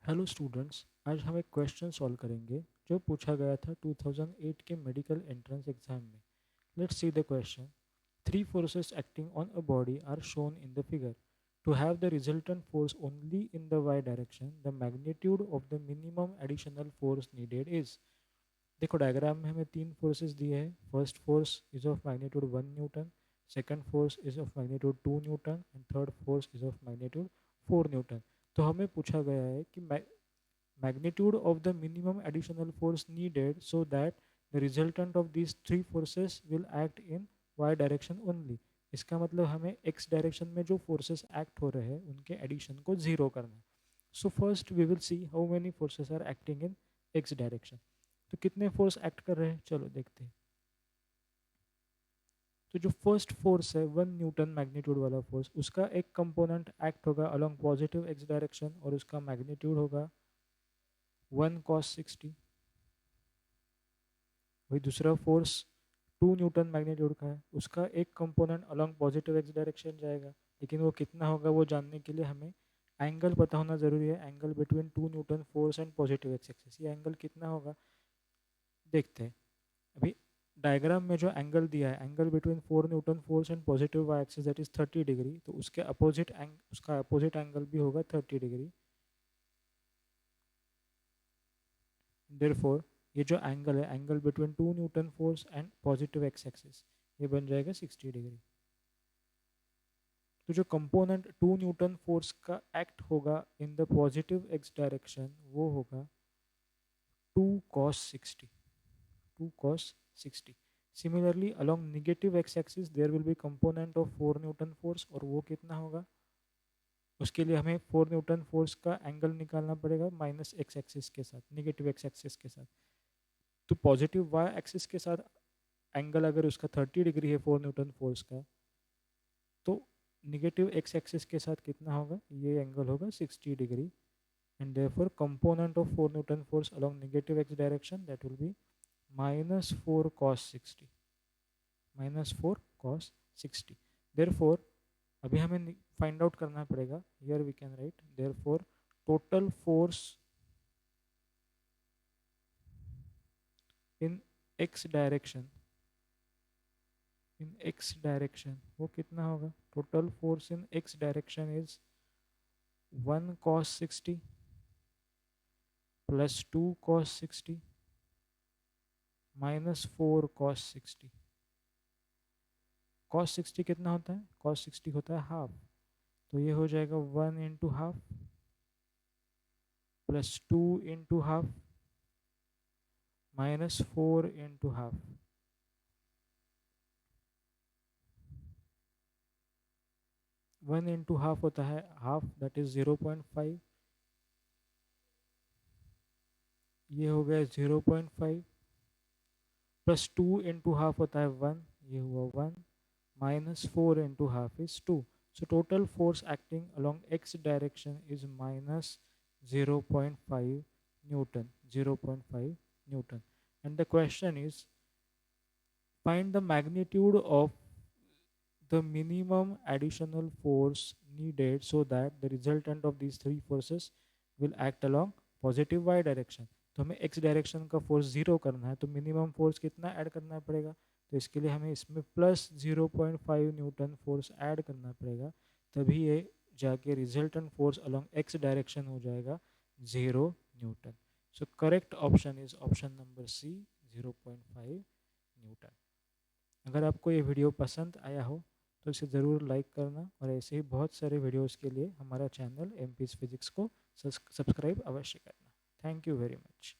Hello students, आज हम एक क्वेश्चन सॉल्व करेंगे जो पूछा गया था 2008 के मेडिकल एंट्रेंस एग्जाम में। Let's see the question. Three forces acting on a body are shown in the figure. To have the resultant force only in the y direction, the magnitude of the minimum additional force needed is। देखो diagram में हमें तीन forces दिए हैं। First force is of magnitude 1 Newton, second force is of magnitude 2 Newton and third force is of magnitude 4 Newton. तो हमें पूछा गया है कि magnitude of the minimum additional force needed so that the resultant of these three forces will act in y direction only। इसका मतलब हमें x direction में जो फोर्सेस एक्ट हो रहे हैं उनके एडिशन को जीरो करना है। So first we will see how many forces are acting in x direction. तो कितने फोर्स एक्ट कर रहे हैं, चलो देखते हैं। तो जो फर्स्ट फोर्स है 1 न्यूटन मैग्नीट्यूड वाला फोर्स, उसका एक कंपोनेंट एक्ट होगा अलोंग पॉजिटिव x डायरेक्शन और उसका मैग्नीट्यूड होगा 1 cos 60। वही दूसरा फोर्स 2 न्यूटन मैग्नीट्यूड का है, उसका एक component along positive X direction जाएगा, लेकिन वो कितना होगा वो जानने के लिए हमें एंगल पता होना जरूरी है। Angle between 2 newton force and positive X axis, ये एंगल कितना होगा देखते हैं। अभी डायग्राम में जो एंगल दिया है, angle between 4 newton force and positive Y axis that is 30 degree, तो उसके अपोजिट उसका अपोजिट एंगल भी होगा 30 डिग्री। देयरफॉर ये जो एंगल है, angle between 2 newton force and positive X axis, ये बन जाएगा 60 डिग्री। तो जो कंपोनेंट 2 न्यूटन फोर्स का एक्ट होगा in the positive X direction वो होगा 2 cos 60। 2 cos 60। Similarly along negative X axis there will be component of 4 newton force, और वो कितना होगा, उसके लिए हमें 4 न्यूटन फोर्स का एंगल निकालना पड़ेगा माइनस एक्स एक्सिस के साथ, निगेटिव एक्स एक्सिस के साथ। तो पॉजिटिव वाई एक्सिस के साथ एंगल अगर उसका 30 डिग्री है 4 न्यूटन फोर्स का, तो निगेटिव एक्स एक्सिस के साथ कितना होगा, ये एंगल होगा 60 degree. And therefore component of 4 newton force along negative X direction that will be -4 cos 60। -4 cos 60। Therefore अभी हमें फाइंड आउट करना पड़ेगा। Here we can write therefore total force in X direction, in X direction वो कितना होगा। Total force in X direction is 1 cos 60 plus 2 cos 60 -4 cos 60। cos 60 कितना होता है, cos 60 होता है हाफ, तो ये हो जाएगा 1 × ½ प्लस 2 × ½ -4 × ½ 1 × ½ होता है हाफ, दैट इज 0.5। ये हो गया 0.5 प्लस 2 × ½ होता है 1, ये हुआ 1 -4 × ½ is 2। So total force acting along x direction is -0.5 Newton, 0.5 Newton. And the question is, find the magnitude of the minimum additional force needed so that the resultant of these three forces will act along positive Y direction. तो हमें X direction का force zero करना है, तो minimum force कितना add करना पड़ेगा, तो इसके लिए हमें इसमें प्लस 0.5 न्यूटन फोर्स ऐड करना पड़ेगा, तभी ये जाके resultant force along X direction हो जाएगा 0 newton. So correct option is option number C, 0.5 newton. अगर आपको ये वीडियो पसंद आया हो तो इसे ज़रूर लाइक करना, और ऐसे ही बहुत सारे वीडियोस के लिए हमारा चैनल एमपीज फिजिक्स को सब्सक्राइब अवश्य करना। Thank you very much.